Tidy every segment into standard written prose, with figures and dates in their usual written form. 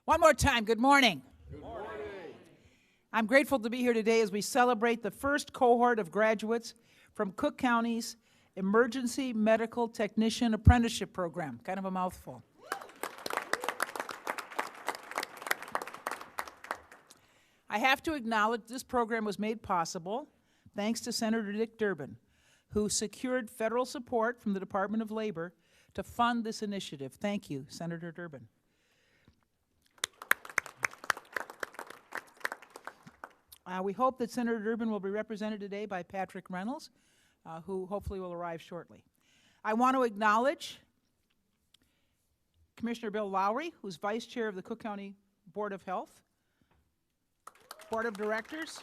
One more time, good morning. Good morning. I'm grateful to be here today as we celebrate the first cohort of graduates from Cook County's Emergency Medical Technician Apprenticeship Program. Kind of a mouthful. I have to acknowledge this program was made possible thanks to Senator Dick Durbin, who secured federal support from the Department of Labor to fund this initiative. Thank you, Senator Durbin. We hope that Senator Durbin will be represented today by Patrick Reynolds, who hopefully will arrive shortly. I want to acknowledge Commissioner Bill Lowry, who's Vice Chair of the Cook County Board of Health, Board of Directors,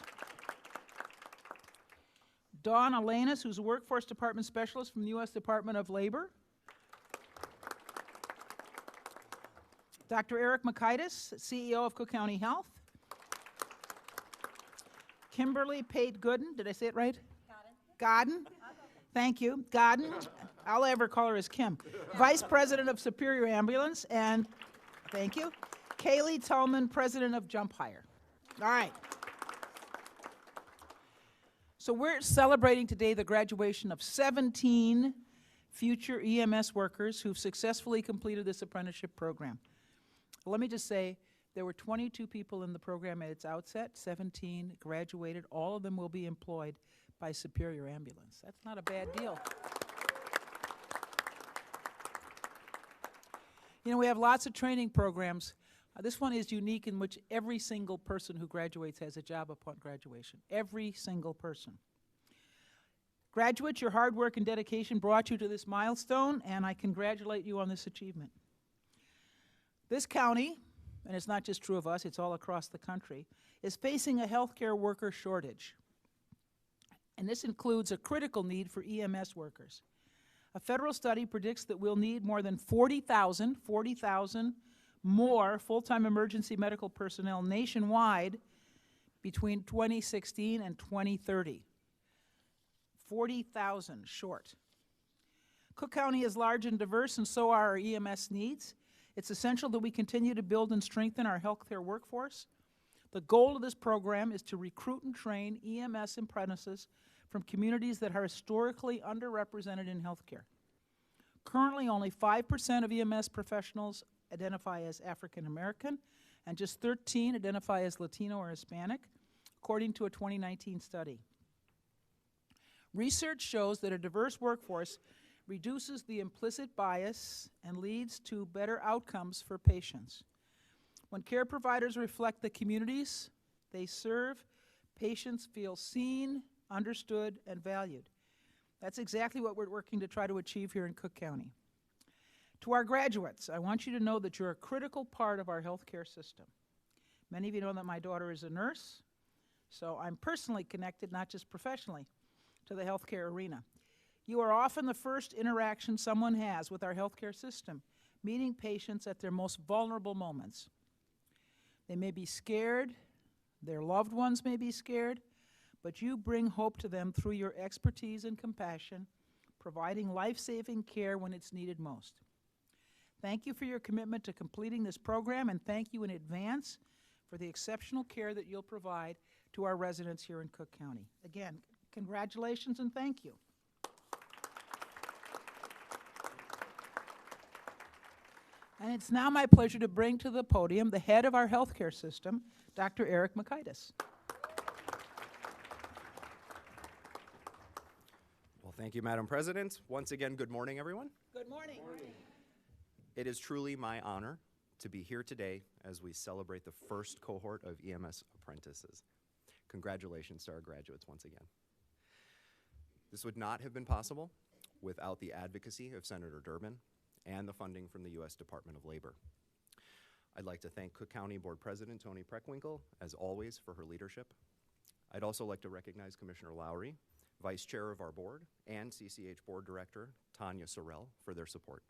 Dawn Alanis, who's a Workforce Department Specialist from the U.S. Department of Labor, Dr. Eric Makaitis, CEO of Cook County Health, Kimberly Pate Gooden, did I say it right? Godden. Thank you. Godden. I'll ever call her as Kim. Vice President of Superior Ambulance, and thank you. Kaylee Tallman, President of JumpHire. All right. So we're celebrating today the graduation of 17 future EMS workers who've successfully completed this apprenticeship program. Let me just say, there were 22 people in the program at its outset, 17 graduated. All of them will be employed by Superior Ambulance. That's not a bad deal. You know, we have lots of training programs. This one is unique in which every single person who graduates has a job upon graduation. Every single person. Graduates, your hard work and dedication brought you to this milestone, and I congratulate you on this achievement. This county, and it's not just true of us, it's all across the country, is facing a healthcare worker shortage. And this includes a critical need for EMS workers. A federal study predicts that we'll need more than 40,000 more full-time emergency medical personnel nationwide between 2016 and 2030. 40,000 short. Cook County is large and diverse, and so are our EMS needs. It's essential that we continue to build and strengthen our healthcare workforce. The goal of this program is to recruit and train EMS apprentices from communities that are historically underrepresented in healthcare. Currently, only 5% of EMS professionals identify as African American, and just 13 identify as Latino or Hispanic, according to a 2019 study. Research shows that a diverse workforce reduces the implicit bias and leads to better outcomes for patients. When care providers reflect the communities they serve, patients feel seen, understood, and valued. That's exactly what we're working to try to achieve here in Cook County. To our graduates, I want you to know that you're a critical part of our healthcare system. Many of you know that my daughter is a nurse, so I'm personally connected, not just professionally, to the healthcare arena. You are often the first interaction someone has with our healthcare system, meeting patients at their most vulnerable moments. They may be scared, their loved ones may be scared, but you bring hope to them through your expertise and compassion, providing life-saving care when it's needed most. Thank you for your commitment to completing this program, and thank you in advance for the exceptional care that you'll provide to our residents here in Cook County. Again, congratulations and thank you. And it's now my pleasure to bring to the podium the head of our healthcare system, Dr. Eric Makaitis. Well, thank you, Madam President. Once again, good morning, everyone. Good morning. Good morning. It is truly my honor to be here today as we celebrate the first cohort of EMS apprentices. Congratulations to our graduates once again. This would not have been possible without the advocacy of Senator Durbin and the funding from the U.S. Department of Labor. I'd like to thank Cook County Board President Tony Preckwinkle, as always, for her leadership. I'd also like to recognize Commissioner Lowry, Vice Chair of our board, and CCH Board Director Tanya Sorrell for their support.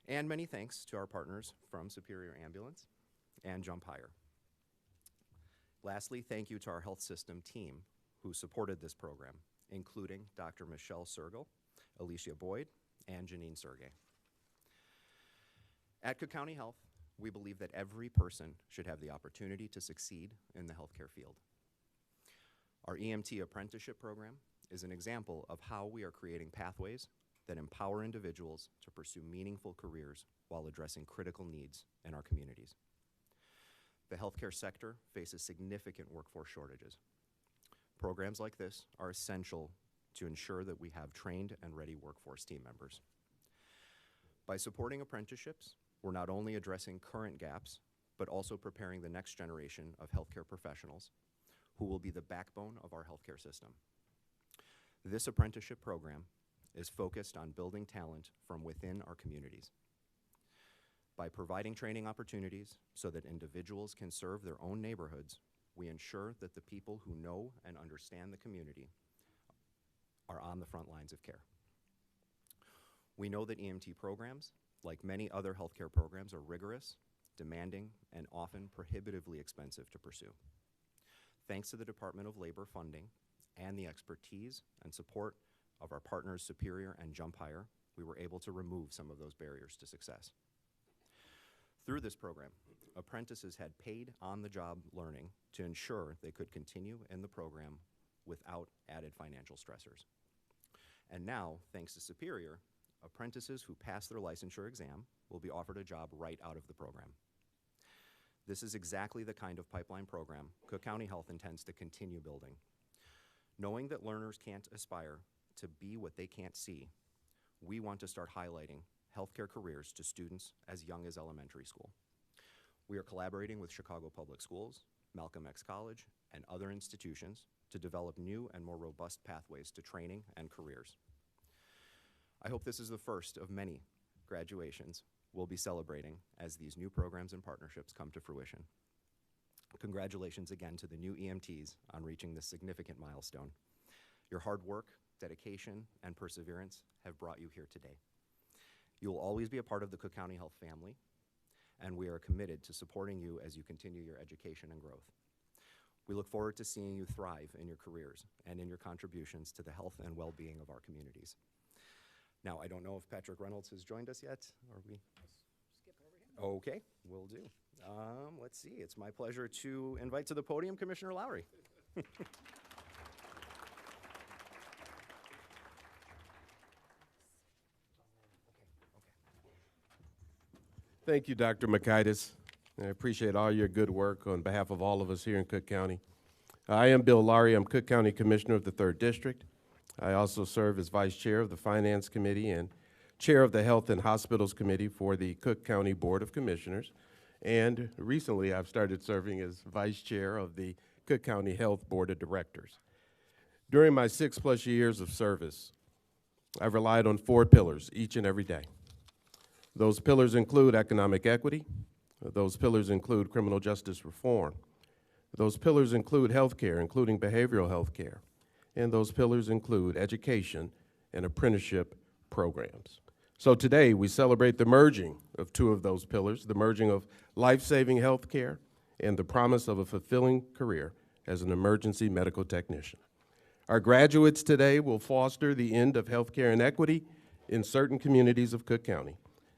And many thanks to our partners from Superior Ambulance and JumpHire. Lastly, thank you to our health system team who supported this program, including Dr. Michelle Sergel, Alicia Boyd, and Janine Sergey. At Cook County Health, we believe that every person should have the opportunity to succeed in the healthcare field. Our EMT Apprenticeship program is an example of how we are creating pathways that empower individuals to pursue meaningful careers while addressing critical needs in our communities. The healthcare sector faces significant workforce shortages. Programs like this are essential to ensure that we have trained and ready workforce team members. By supporting apprenticeships, we're not only addressing current gaps, but also preparing the next generation of healthcare professionals who will be the backbone of our healthcare system. This apprenticeship program is focused on building talent from within our communities. By providing training opportunities so that individuals can serve their own neighborhoods, we ensure that the people who know and understand the community are on the front lines of care. We know that EMT programs, like many other healthcare programs, are rigorous, demanding, and often prohibitively expensive to pursue. Thanks to the Department of Labor funding and the expertise and support of our partners Superior and JumpHire, we were able to remove some of those barriers to success. Through this program, apprentices had paid on-the-job learning to ensure they could continue in the program without added financial stressors. And now, thanks to Superior, apprentices who pass their licensure exam will be offered a job right out of the program. This is exactly the kind of pipeline program Cook County Health intends to continue building. Knowing that learners can't aspire to be what they can't see, we want to start highlighting healthcare careers to students as young as elementary school. We are collaborating with Chicago Public Schools, Malcolm X College, and other institutions to develop new and more robust pathways to training and careers. I hope this is the first of many graduations we'll be celebrating as these new programs and partnerships come to fruition. Congratulations again to the new EMTs on reaching this significant milestone. Your hard work, dedication, and perseverance have brought you here today. You will always be a part of the Cook County Health family, and we are committed to supporting you as you continue your education and growth. We look forward to seeing you thrive in your careers and in your contributions to the health and well-being of our communities. Now, I don't know if Patrick Reynolds has joined us yet. Are we? Skip over him. Okay, will do. Let's see, it's my pleasure to invite to the podium Commissioner Lowry. Thank you, Dr. Makaitis. I appreciate all your good work on behalf of all of us here in Cook County. I am Bill Lowry. I'm Cook County Commissioner of the 3rd District. I also serve as Vice Chair of the Finance Committee and Chair of the Health and Hospitals Committee for the Cook County Board of Commissioners. And recently, I've started serving as Vice Chair of the Cook County Health Board of Directors. During my 6+ years of service, I've relied on 4 pillars each and every day. Those pillars include economic equity. Those pillars include criminal justice reform. Those pillars include health care, including behavioral health care. And those pillars include education and apprenticeship programs. So today, we celebrate the merging of 2 of those pillars, the merging of life-saving health care and the promise of a fulfilling career as an emergency medical technician. Our graduates today will foster the end of healthcare inequity in certain communities of Cook County.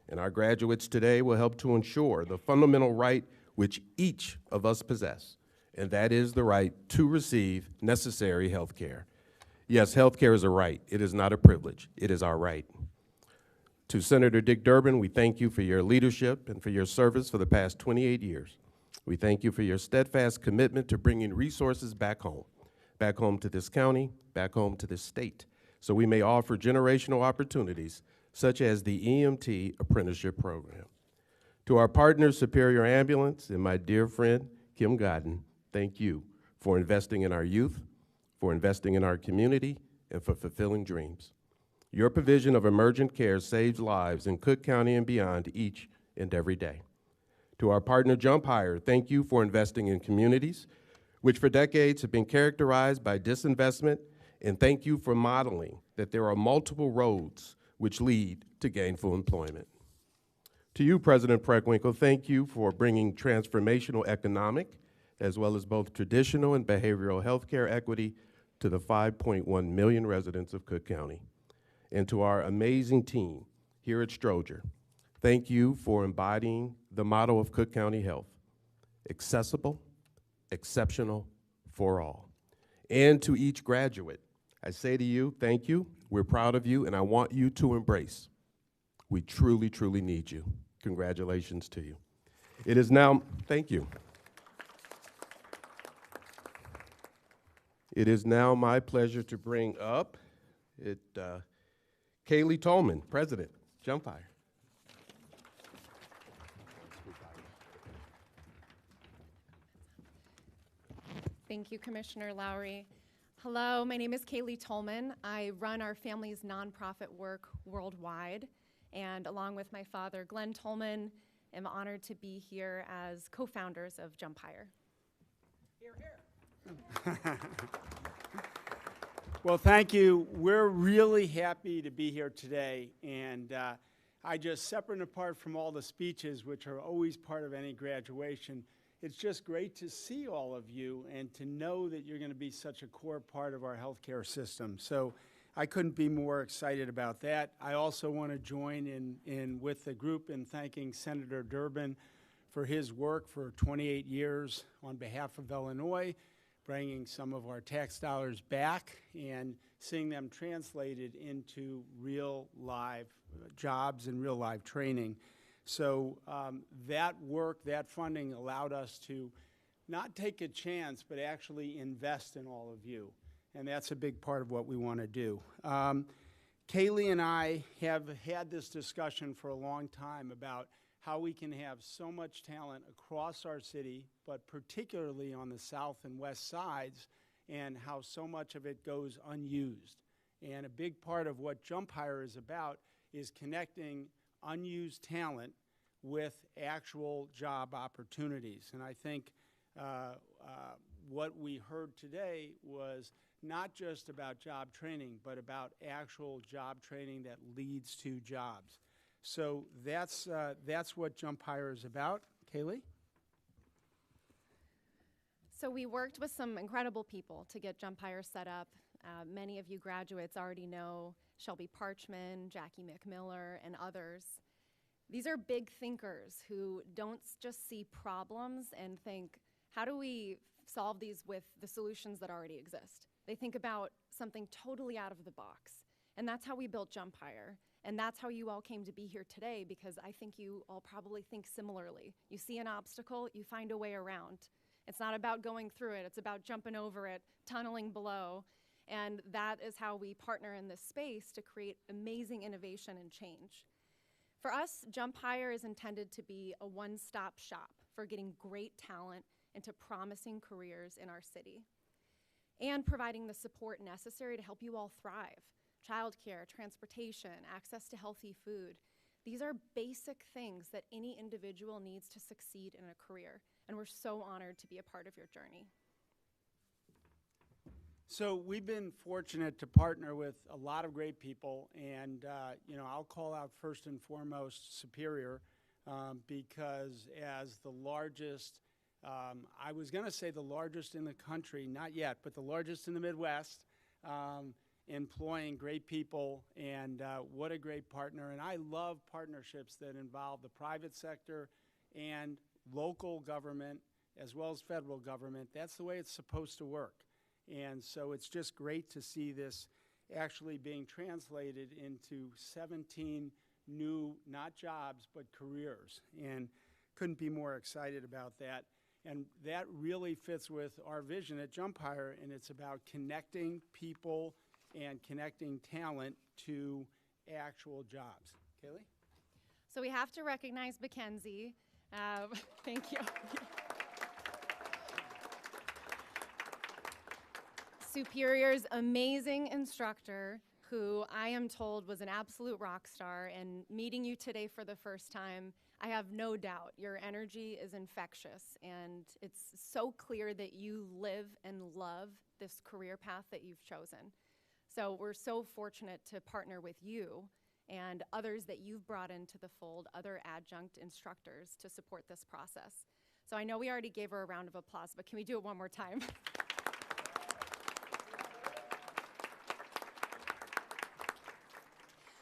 And our graduates today will help to ensure the fundamental right which each of us possess, and that is the right to receive necessary health care. Yes, health care is a right. It is not a privilege. It is our right. To Senator Dick Durbin, we thank you for your leadership and for your service for the past 28 years. We thank you for your steadfast commitment to bringing resources back home to this county, back home to this state, so we may offer generational opportunities such as the EMT Apprenticeship Program. To our partners, Superior Ambulance, and my dear friend, Kim Godden, thank you for investing in our youth, for investing in our community, and for fulfilling dreams. Your provision of emergent care saves lives in Cook County and beyond each and every day. To our partner, JumpHire, thank you for investing in communities, which for decades have been characterized by disinvestment, and thank you for modeling that there are multiple roads which lead to gainful employment. To you, President Preckwinkle, thank you for bringing transformational economic, as well as both traditional and behavioral health care equity to the 5.1 million residents of Cook County. And to our amazing team here at Stroger, thank you for embodying the motto of Cook County Health: accessible, exceptional for all. And to each graduate, I say to you, thank you, we're proud of you, and I want you to embrace. We truly, truly need you. Congratulations to you. It is now, thank you. It is now my pleasure to bring up Kaylee Tolman, President, JumpHire. Thank you, Commissioner Lowry. Hello, my name is Kaylee Tolman. I run our family's nonprofit work worldwide, and along with my father, Glenn Tolman, am honored to be here as co-founders of JumpHire. Here, here. Well, thank you. We're really happy to be here today, and I just, separate and apart from all the speeches, which are always part of any graduation, it's just great to see all of you and to know that you're going to be such a core part of our healthcare system. So I couldn't be more excited about that. I also want to join in with the group in thanking Senator Durbin for his work for 28 years on behalf of Illinois, bringing some of our tax dollars back and seeing them translated into real live jobs and real live training. So that work, that funding allowed us to not take a chance, but actually invest in all of you. And that's a big part of what we want to do. Kaylee and I have had this discussion for a long time about how we can have so much talent across our city, but particularly on the south and west sides, and how so much of it goes unused. And a big part of what JumpHire is about is connecting unused talent with actual job opportunities. And I think what we heard today was not just about job training, but about actual job training that leads to jobs. So that's what JumpHire is about. Kaylee? So we worked with some incredible people to get JumpHire set up. Many of you graduates already know Shelby Parchman, Jackie McMiller, and others. These are big thinkers who don't just see problems and think, how do we solve these with the solutions that already exist? They think about something totally out of the box. And that's how we built JumpHire. And that's how you all came to be here today, because I think you all probably think similarly. You see an obstacle, you find a way around. It's not about going through it, it's about jumping over it, tunneling below. And that is how we partner in this space to create amazing innovation and change. For us, JumpHire is intended to be a one-stop shop for getting great talent into promising careers in our city and providing the support necessary to help you all thrive. Childcare, transportation, access to healthy food. These are basic things that any individual needs to succeed in a career, and we're so honored to be a part of your journey. So we've been fortunate to partner with a lot of great people, and I'll call out first and foremost Superior, because as the largest, I was going to say the largest in the country, not yet, but the largest in the Midwest, employing great people, and what a great partner. And I love partnerships that involve the private sector and local government as well as federal government. That's the way it's supposed to work. And so it's just great to see this actually being translated into 17 new, not jobs, but careers. And couldn't be more excited about that. And that really fits with our vision at JumpHire, and it's about connecting people and connecting talent to actual jobs. Kaylee? So we have to recognize Mackenzie. Thank you. Superior's amazing instructor, who I am told was an absolute rock star, and meeting you today for the first time, I have no doubt your energy is infectious, and it's so clear that you live and love this career path that you've chosen. So we're so fortunate to partner with you and others that you've brought into the fold, other adjunct instructors, to support this process. So I know we already gave her a round of applause, but can we do it one more time?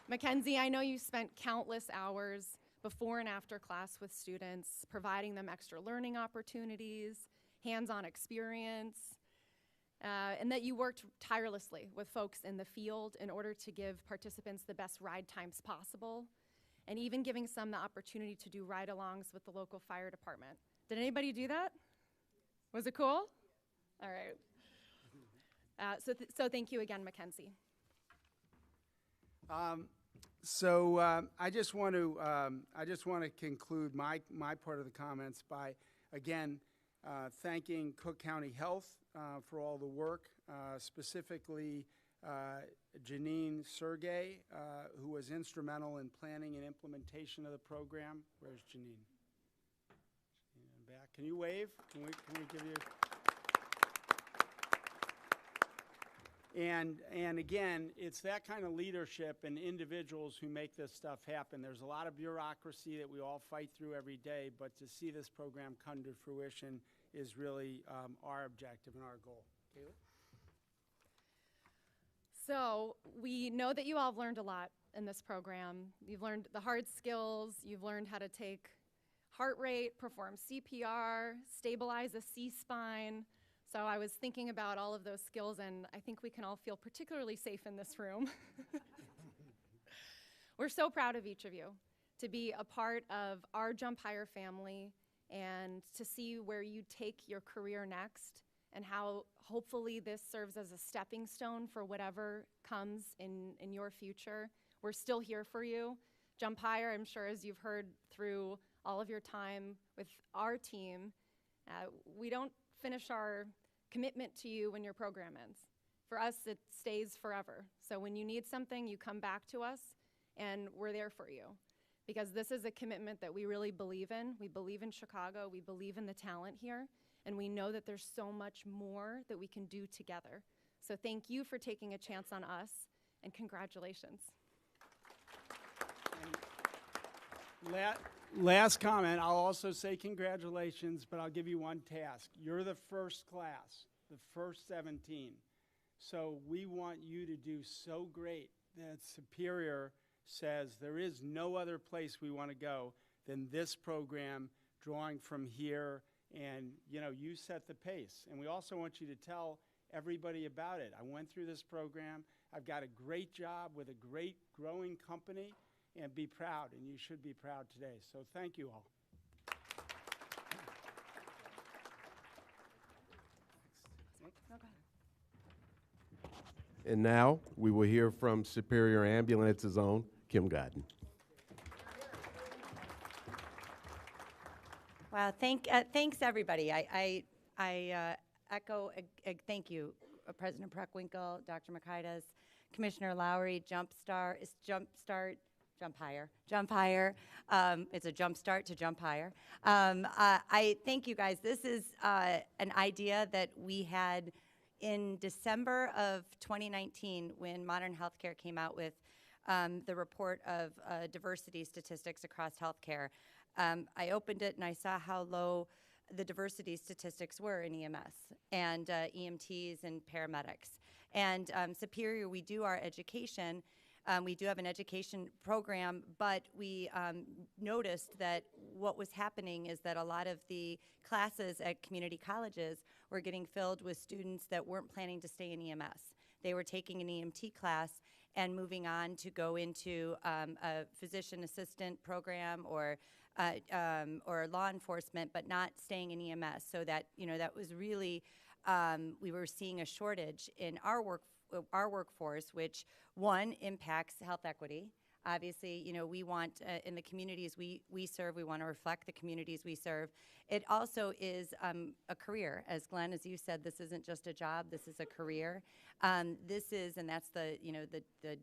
Mackenzie, I know you spent countless hours before and after class with students, providing them extra learning opportunities, hands-on experience, and that you worked tirelessly with folks in the field in order to give participants the best ride times possible, and even giving some the opportunity to do ride-alongs with the local fire department. Did anybody do that? Was it cool? All right. So thank you again, Mackenzie. I just want to conclude my part of the comments by again thanking Cook County Health for all the work, specifically Janine Sergey, who was instrumental in planning and implementation of the program. Where's Janine? Janine in the back. Can you wave? Can we give you? And again, it's that kind of leadership and individuals who make this stuff happen. There's a lot of bureaucracy that we all fight through every day, but to see this program come to fruition is really our objective and our goal. Kayla? So we know that you all have learned a lot in this program. You've learned the hard skills. You've learned how to take heart rate, perform CPR, stabilize a C-spine. So I was thinking about all of those skills, and I think we can all feel particularly safe in this room. We're so proud of each of you to be a part of our JumpHire family and to see where you take your career next and how hopefully this serves as a stepping stone for whatever comes in your future. We're still here for you. JumpHire, I'm sure as you've heard through all of your time with our team, we don't finish our commitment to you when your program ends. For us, it stays forever. So when you need something, you come back to us, and we're there for you. Because this is a commitment that we really believe in. We believe in Chicago. We believe in the talent here. And we know that there's so much more that we can do together. So thank you for taking a chance on us, and congratulations. Last comment, I'll also say congratulations, but I'll give you one task. You're the first class, the first 17. So we want you to do so great that Superior says there is no other place we want to go than this program, drawing from here, and you set the pace. And we also want you to tell everybody about it. I went through this program. I've got a great job with a great growing company. And be proud, and you should be proud today. So thank you all. And now we will hear from Superior Ambulance's own Kim Godden. Wow, thanks everybody. I echo thank you, President Preckwinkle, Dr. Makaitis, Commissioner Lowry, JumpHire. It's a jump start to JumpHire. I thank you guys. This is an idea that we had in December of 2019 when Modern Healthcare came out with the report of diversity statistics across healthcare. I opened it and I saw how low the diversity statistics were in EMS and EMTs and paramedics. And Superior, we do our education. We do have an education program, but we noticed that what was happening is that a lot of the classes at community colleges were getting filled with students that weren't planning to stay in EMS. They were taking an EMT class and moving on to go into a physician assistant program or law enforcement, but not staying in EMS. So that, that was really, we were seeing a shortage in our workforce, which one impacts health equity. Obviously, we want in the communities we serve, we want to reflect the communities we serve. It also is a career. As Glenn, as you said, this isn't just a job, this is a career. This is, and that's the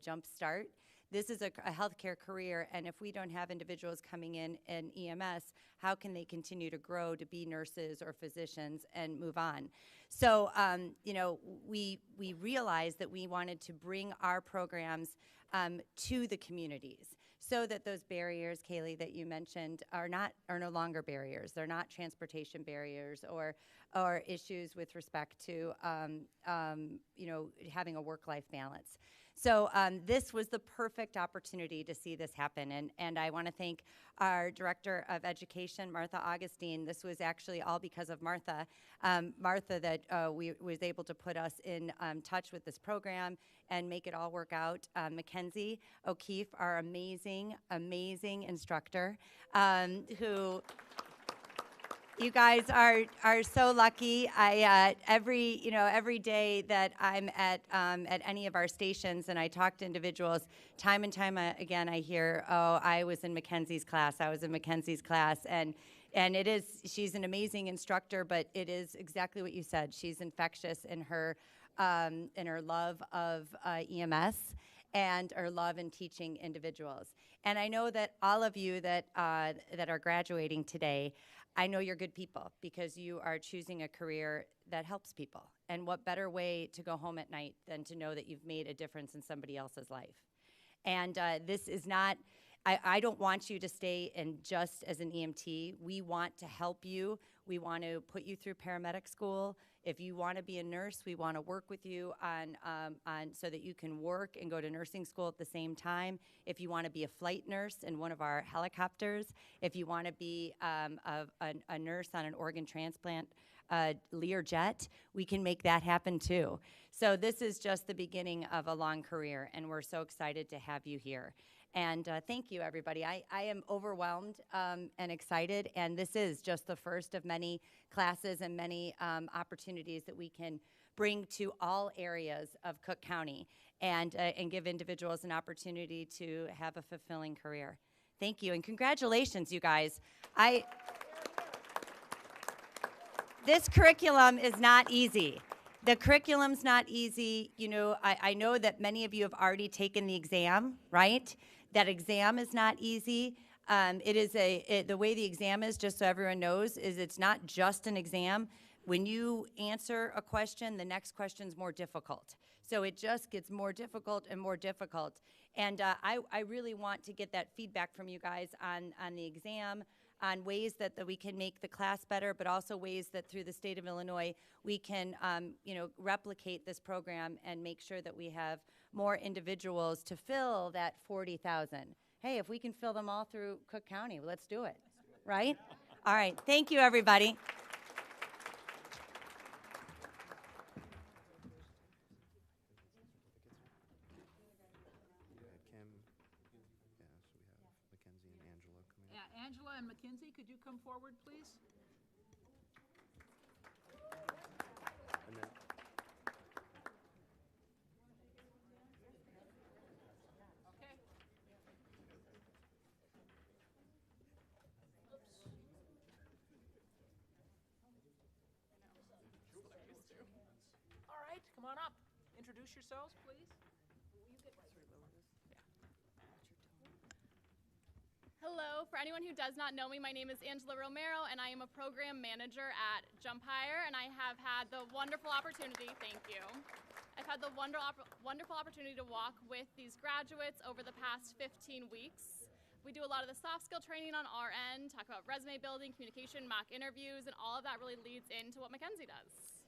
jump start. This is a healthcare career, and if we don't have individuals coming in EMS, how can they continue to grow to be nurses or physicians and move on? So, we realized that we wanted to bring our programs to the communities so that those barriers, Kaylee, that you mentioned are no longer barriers. They're not transportation barriers or issues with respect to having a work-life balance. So this was the perfect opportunity to see this happen. And I want to thank our Director of Education, Martha Augustine. This was actually all because of Martha. Martha that was able to put us in touch with this program and make it all work out. Mackenzie O'Keefe, our amazing, amazing instructor, who... You guys are so lucky. Every day that I'm at any of our stations and I talk to individuals, time and time again I hear, "Oh, I was in Mackenzie's class. I was in Mackenzie's class," and she's an amazing instructor. But it is exactly what you said. She's infectious in her love of EMS and her love in teaching individuals. And I know that all of you that are graduating today, I know you're good people because you are choosing a career that helps people. And what better way to go home at night than to know that you've made a difference in somebody else's life? And this is not, I don't want you to stay in just as an EMT. We want to help you. We want to put you through paramedic school. If you want to be a nurse, we want to work with you on so that you can work and go to nursing school at the same time. If you want to be a flight nurse in one of our helicopters, if you want to be a nurse on an organ transplant Learjet, we can make that happen too. So this is just the beginning of a long career, and we're so excited to have you here. And thank you, everybody. I am overwhelmed and excited, and this is just the first of many classes and many opportunities that we can bring to all areas of Cook County and give individuals an opportunity to have a fulfilling career. Thank you, and congratulations, you guys. This curriculum is not easy. The curriculum's not easy. You know, I know that many of you have already taken the exam, right? That exam is not easy. The way the exam is, just so everyone knows, is it's not just an exam. When you answer a question, the next question's more difficult. So it just gets more difficult and more difficult. And I really want to get that feedback from you guys on the exam, on ways that we can make the class better, but also ways that through the state of Illinois we can replicate this program and make sure that we have more individuals to fill that 40,000. Hey, if we can fill them all through Cook County, let's do it, right? All right, thank you, everybody. Angela and Mackenzie, could you come forward, please? And then Okay. All right, come on up. Introduce yourselves, please. Hello, for anyone who does not know me, my name is Angela Romero, and I am a program manager at JumpHire, and I have had the wonderful opportunity, thank you. I've had the wonderful opportunity to walk with these graduates over the past 15 weeks. We do a lot of the soft skill training on our end, talk about resume building, communication, mock interviews, and all of that really leads into what Mackenzie does.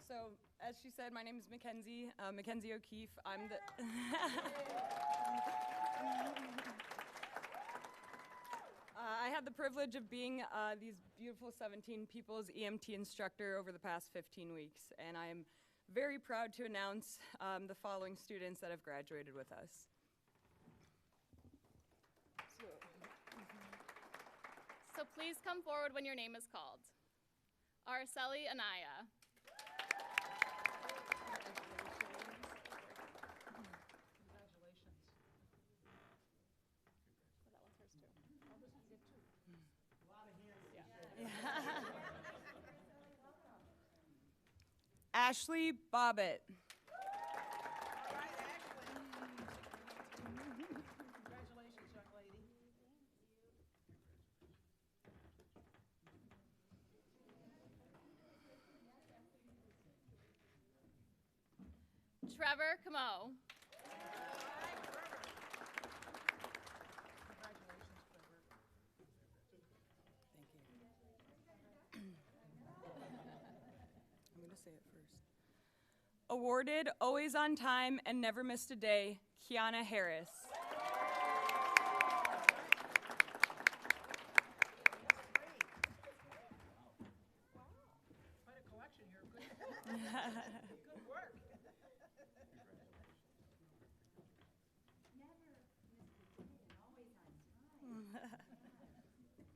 So, as she said, my name is Mackenzie, Mackenzie O'Keefe. I'm the... I had the privilege of being these beautiful 17 people's EMT instructor over the past 15 weeks, and I am very proud to announce the following students that have graduated with us. So please come forward when your name is called. Araceli Anaya. Ashley Bobbitt. Congratulations, young lady. Trevor Camo. I'm going to say it first. Awarded always on time and never missed a day, Kiana Harris. Quite a collection here. Good work.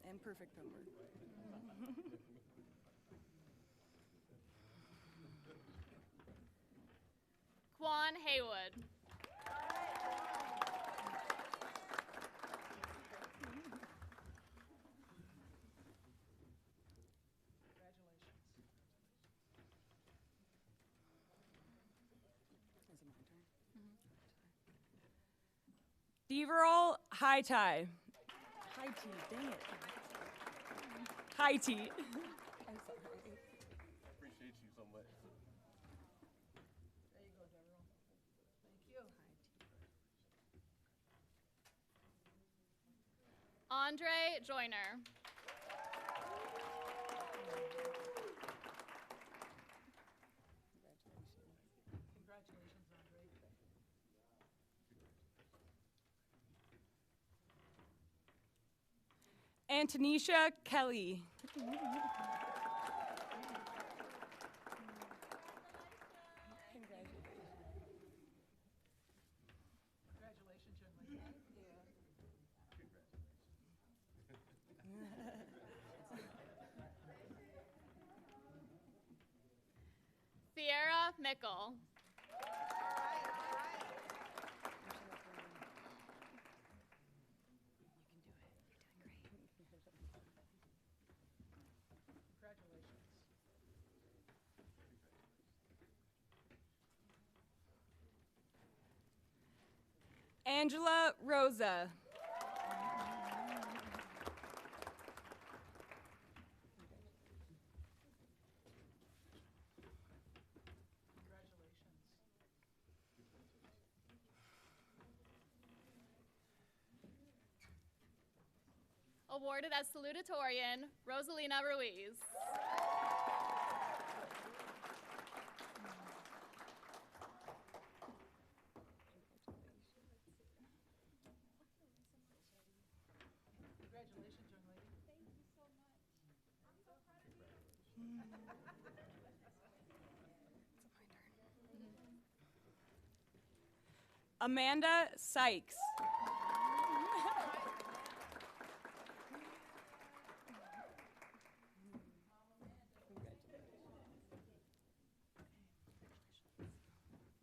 And perfect homework. Quan Haywood. Deverall High Tie. High tea, dang it. High tea. I'm sorry. Appreciate you so much. There you go, Deborah. Thank you. Andre Joyner. Congratulations, Andre. Antonisha Kelly. Congratulations, young lady. Sierra Mickle. Congratulations. Angela Rosa. Congratulations. Awarded as salutatorian, Rosalina Ruiz. Congratulations, young lady. Thank you so much. I'm so proud of you. Amanda Sykes.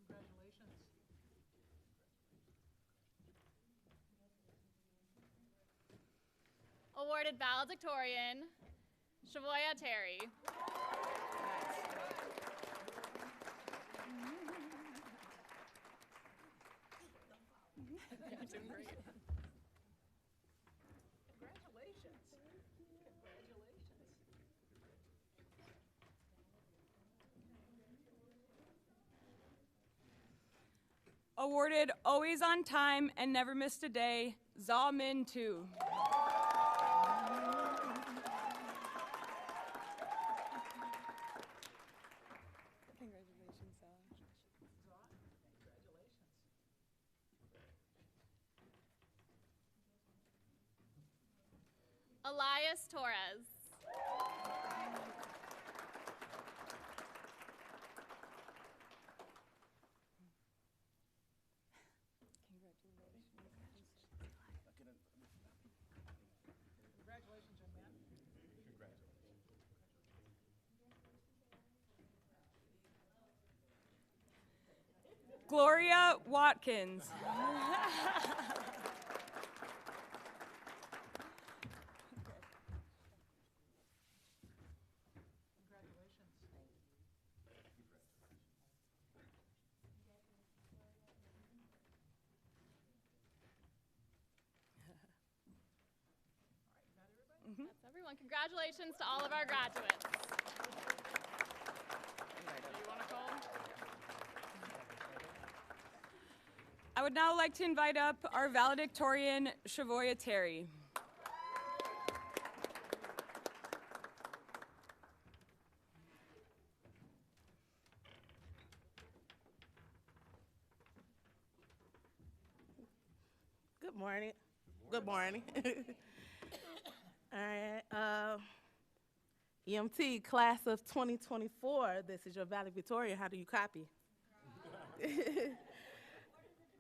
Congratulations. Awarded valedictorian, Shavoya Terry. You're doing great. Congratulations. Congratulations. Awarded always on time and never missed a day, Zaw Min Tu. Congratulations, Zaw. Congratulations. Elias Torres. Congratulations, young man. Gloria Watkins. Congratulations. That's everyone. Congratulations to all of our graduates. Do you want to call? I would now like to invite up our valedictorian, Shavoya Terry. Good morning. Good morning. All right. EMT, class of 2024. This is your valedictorian. How do you copy?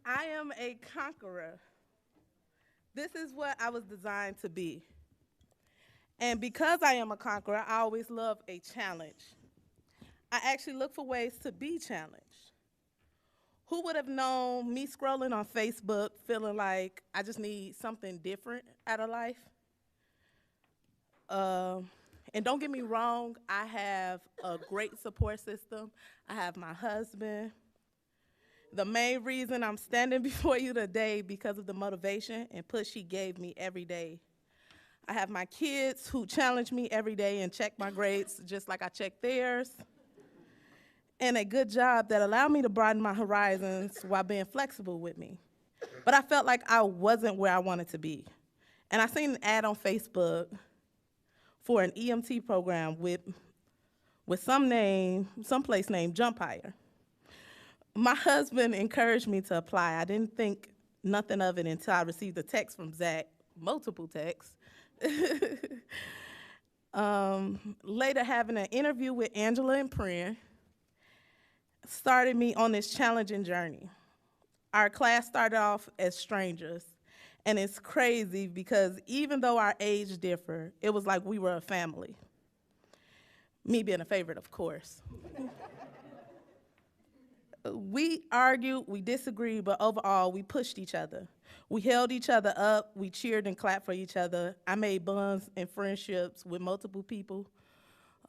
I am a conqueror. This is what I was designed to be. And because I am a conqueror, I always love a challenge. I actually look for ways to be challenged. Who would have known me scrolling on Facebook feeling like I just need something different out of life? And don't get me wrong, I have a great support system. I have my husband. The main reason I'm standing before you today because of the motivation and push he gave me every day. I have my kids who challenge me every day and check my grades just like I check theirs. And a good job that allowed me to broaden my horizons while being flexible with me. But I felt like I wasn't where I wanted to be. And I seen an ad on Facebook for an EMT program with some place named JumpHire. My husband encouraged me to apply. I didn't think nothing of it until I received a text from Zach, multiple texts. Later, having an interview with Angela and Prin started me on this challenging journey. Our class started off as strangers, and it's crazy because even though our age differed, it was like we were a family. Me being a favorite, of course. We argued, we disagreed, but overall, we pushed each other. We held each other up, we cheered and clapped for each other. I made bonds and friendships with multiple people.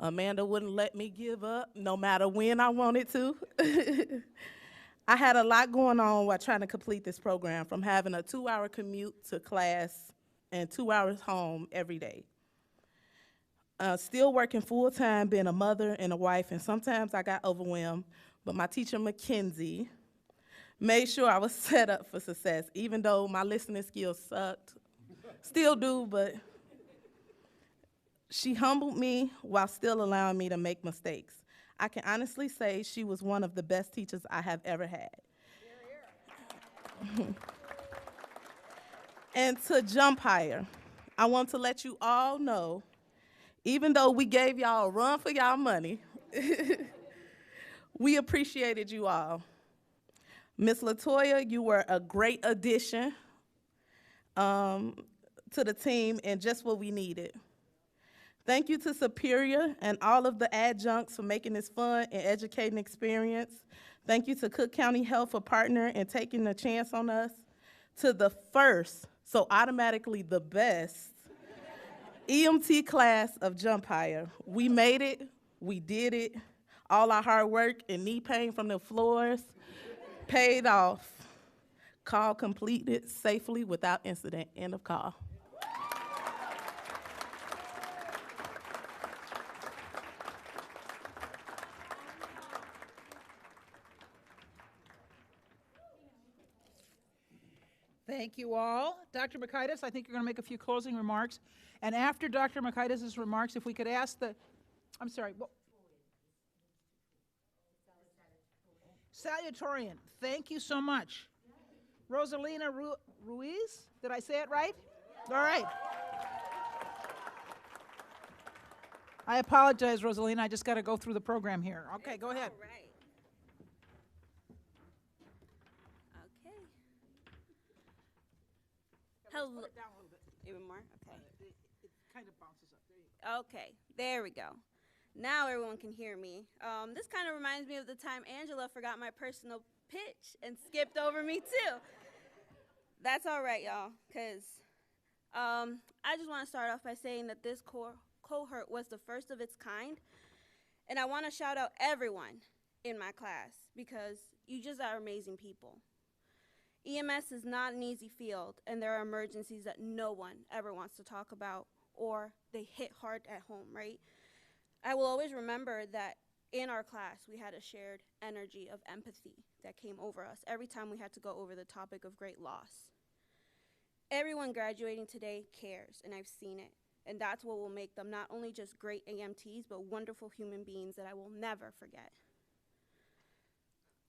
Amanda wouldn't let me give up, no matter when I wanted to. I had a lot going on while trying to complete this program, from having a 2-hour commute to class and 2 hours home every day. Still working full-time, being a mother and a wife, and sometimes I got overwhelmed, but my teacher, Mackenzie, made sure I was set up for success, even though my listening skills sucked. Still do, but she humbled me while still allowing me to make mistakes. I can honestly say she was one of the best teachers I have ever had. And to JumpHire, I want to let you all know, even though we gave y'all a run for y'all money, we appreciated you all. Ms. LaToya, you were a great addition to the team and just what we needed. Thank you to Superior and all of the adjuncts for making this fun and educating experience. Thank you to Cook County Health for partnering and taking a chance on us. To the first, so automatically the best, EMT class of JumpHire. We made it, we did it. All our hard work and knee pain from the floors paid off. Call completed safely without incident. End of call. Thank you all. Dr. Makaitis, I think you're going to make a few closing remarks. And after Dr. Makaitis' remarks, if we could ask the, I'm sorry. Salutatorian, thank you so much. Rosalina Ruiz, did I say it right? All right. I apologize, Rosalina, I just got to go through the program here. Okay, go ahead. All right. Okay. Hello. Put it down a little bit. Even more? Okay. It kind of bounces up. There you go. Okay, there we go. Now everyone can hear me. This kind of reminds me of the time Angela forgot my personal pitch and skipped over me too. That's all right, y'all, because I just want to start off by saying that this cohort was the first of its kind, and I want to shout out everyone in my class because you just are amazing people. EMS is not an easy field, and there are emergencies that no one ever wants to talk about, or they hit hard at home, right? I will always remember that in our class, we had a shared energy of empathy that came over us every time we had to go over the topic of great loss. Everyone graduating today cares, and I've seen it, and that's what will make them not only just great EMTs, but wonderful human beings that I will never forget.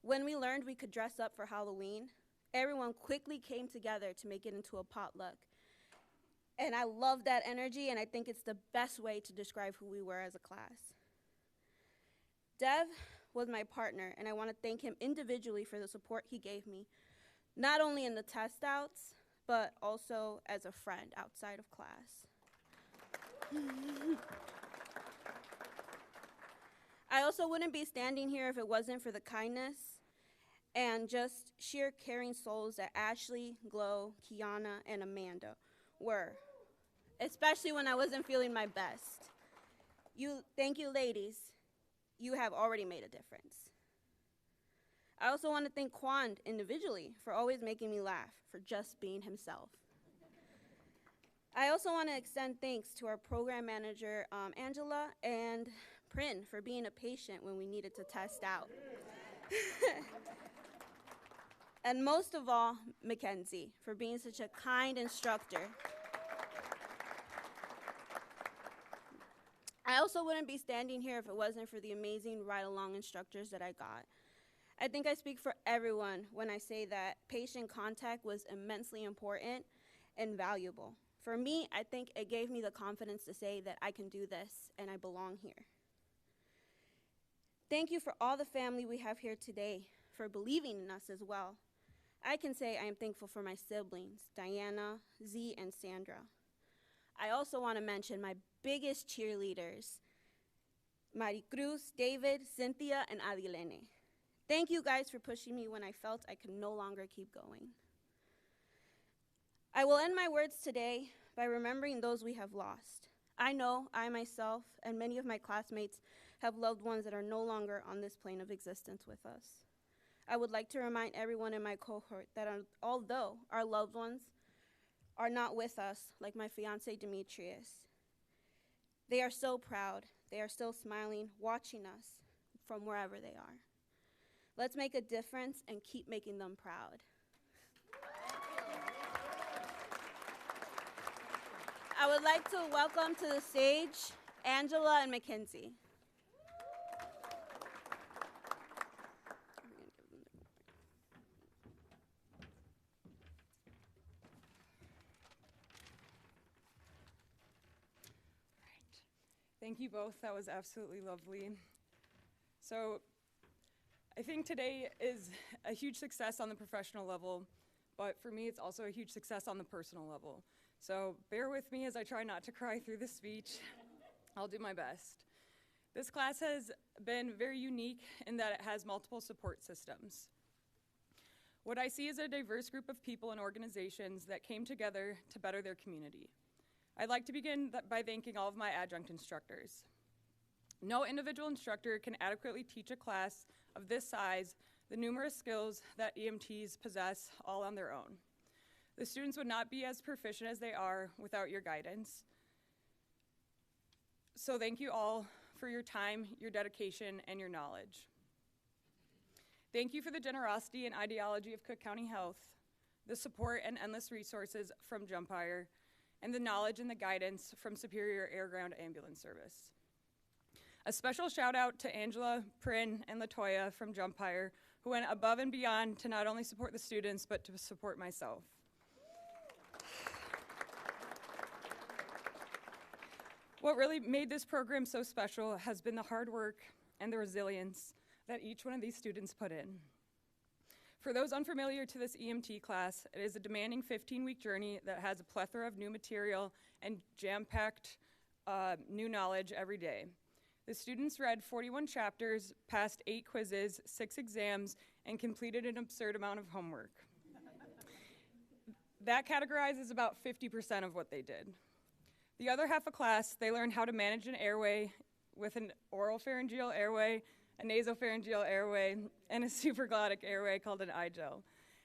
When we learned we could dress up for Halloween, everyone quickly came together to make it into a potluck. And I love that energy, and I think it's the best way to describe who we were as a class. Dev was my partner, and I want to thank him individually for the support he gave me, not only in the test outs, but also as a friend outside of class. I also wouldn't be standing here if it wasn't for the kindness and just sheer caring souls that Ashley, Glow, Kiana, and Amanda were, especially when I wasn't feeling my best. Thank you, ladies. You have already made a difference. I also want to thank Kwand individually for always making me laugh, for just being himself. I also want to extend thanks to our program manager, Angela, and Prin for being a patient when we needed to test out. And most of all, Mackenzie, for being such a kind instructor. I also wouldn't be standing here if it wasn't for the amazing ride-along instructors that I got. I think I speak for everyone when I say that patient contact was immensely important and valuable. For me, I think it gave me the confidence to say that I can do this and I belong here. Thank you for all the family we have here today, for believing in us as well. I can say I am thankful for my siblings, Diana, Z, and Sandra. I also want to mention my biggest cheerleaders, Maricruz, David, Cynthia, and Adilene. Thank you guys for pushing me when I felt I could no longer keep going. I will end my words today by remembering those we have lost. I know I myself and many of my classmates have loved ones that are no longer on this plane of existence with us. I would like to remind everyone in my cohort that although our loved ones are not with us, like my fiance Demetrius, they are so proud. They are still smiling, watching us from wherever they are. Let's make a difference and keep making them proud. I would like to welcome to the stage Angela and Mackenzie. Thank you both. That was absolutely lovely. So I think today is a huge success on the professional level, but for me, it's also a huge success on the personal level. So bear with me as I try not to cry through the speech. I'll do my best. This class has been very unique in that it has multiple support systems. What I see is a diverse group of people and organizations that came together to better their community. I'd like to begin by thanking all of my adjunct instructors. No individual instructor can adequately teach a class of this size the numerous skills that EMTs possess all on their own. The students would not be as proficient as they are without your guidance. So thank you all for your time, your dedication, and your knowledge. Thank you for the generosity and ideology of Cook County Health, the support and endless resources from JumpHire, and the knowledge and the guidance from Superior Air Ground Ambulance Service. A special shout out to Angela, Prin, and Latoya from JumpHire, who went above and beyond to not only support the students, but to support myself. What really made this program so special has been the hard work and the resilience that each one of these students put in. For those unfamiliar to this EMT class, it is a demanding 15-week journey that has a plethora of new material and jam-packed new knowledge every day. The students read 41 chapters, passed 8 quizzes, 6 exams, and completed an absurd amount of homework. That categorizes about 50% of what they did. The other half of class, they learned how to manage an airway with an oropharyngeal airway, a nasopharyngeal airway, and a supraglottic airway called an iGel.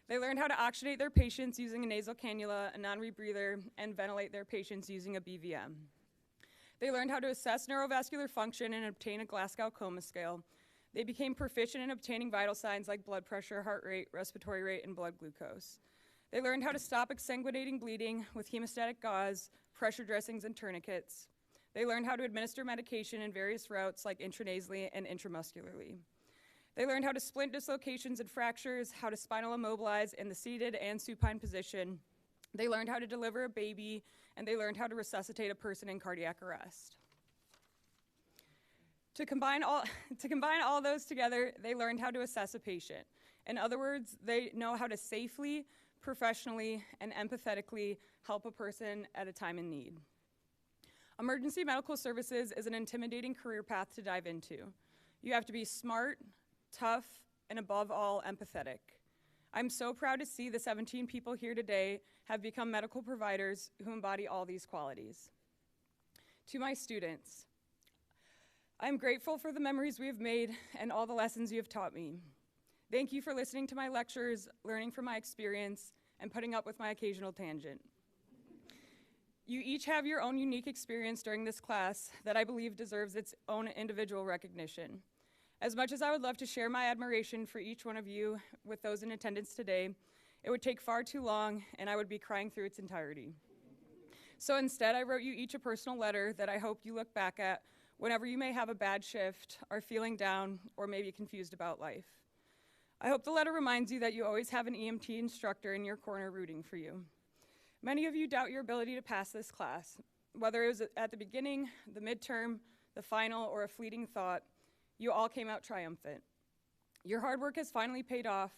They learned how to oxygenate their patients using a nasal cannula, a non-rebreather, and ventilate their patients using a BVM. They learned how to assess neurovascular function and obtain a Glasgow Coma Scale. They became proficient in obtaining vital signs like blood pressure, heart rate, respiratory rate, and blood glucose. They learned how to stop exsanguinating bleeding with hemostatic gauze, pressure dressings, and tourniquets. They learned how to administer medication in various routes like intranasally and intramuscularly. They learned how to splint dislocations and fractures, how to spinal immobilize in the seated and supine position. They learned how to deliver a baby, and they learned how to resuscitate a person in cardiac arrest. To combine all those together, they learned how to assess a patient. In other words, they know how to safely, professionally, and empathetically help a person at a time in need. Emergency medical services is an intimidating career path to dive into. You have to be smart, tough, and above all, empathetic. I'm so proud to see the 17 people here today have become medical providers who embody all these qualities. To my students, I'm grateful for the memories we have made and all the lessons you have taught me. Thank you for listening to my lectures, learning from my experience, and putting up with my occasional tangent. You each have your own unique experience during this class that I believe deserves its own individual recognition. As much as I would love to share my admiration for each one of you with those in attendance today, it would take far too long and I would be crying through its entirety. So instead, I wrote you each a personal letter that I hope you look back at whenever you may have a bad shift, are feeling down, or maybe confused about life. I hope the letter reminds you that you always have an EMT instructor in your corner rooting for you. Many of you doubt your ability to pass this class. Whether it was at the beginning, the midterm, the final, or a fleeting thought, you all came out triumphant. Your hard work has finally paid off.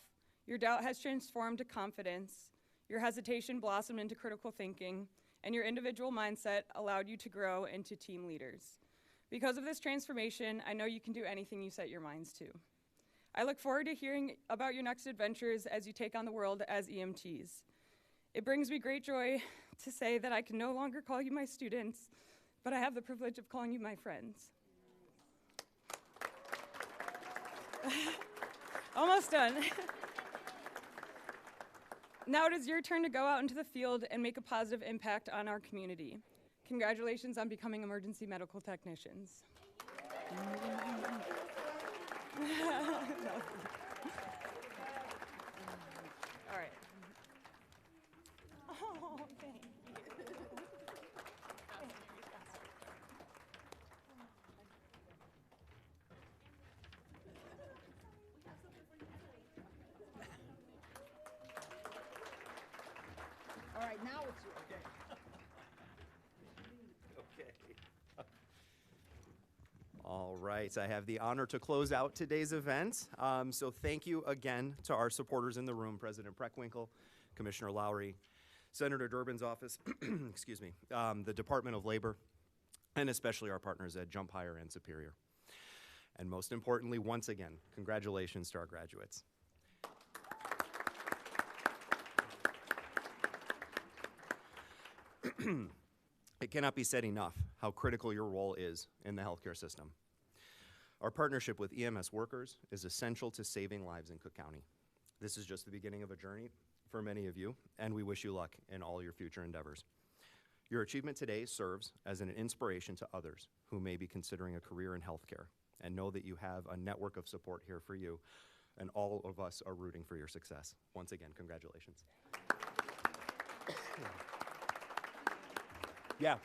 Your doubt has transformed to confidence. Your hesitation blossomed into critical thinking, and your individual mindset allowed you to grow into team leaders. Because of this transformation, I know you can do anything you set your minds to. I look forward to hearing about your next adventures as you take on the world as EMTs. It brings me great joy to say that I can no longer call you my students, but I have the privilege of calling you my friends. Almost done. Now it is your turn to go out into the field and make a positive impact on our community. Congratulations on becoming emergency medical technicians. All right. Oh, thank you. All right, now it's yours. All right, I have the honor to close out today's event. So thank you again to our supporters in the room, President Preckwinkle, Commissioner Lowry, Senator Durbin's office, excuse me, the Department of Labor, and especially our partners at JumpHire and Superior. And most importantly, once again, congratulations to our graduates. It cannot be said enough how critical your role is in the healthcare system. Our partnership with EMS workers is essential to saving lives in Cook County. This is just the beginning of a journey for many of you, and we wish you luck in all your future endeavors. Your achievement today serves as an inspiration to others who may be considering a career in healthcare, and know that you have a network of support here for you, and all of us are rooting for your success. Once again, congratulations. Yeah.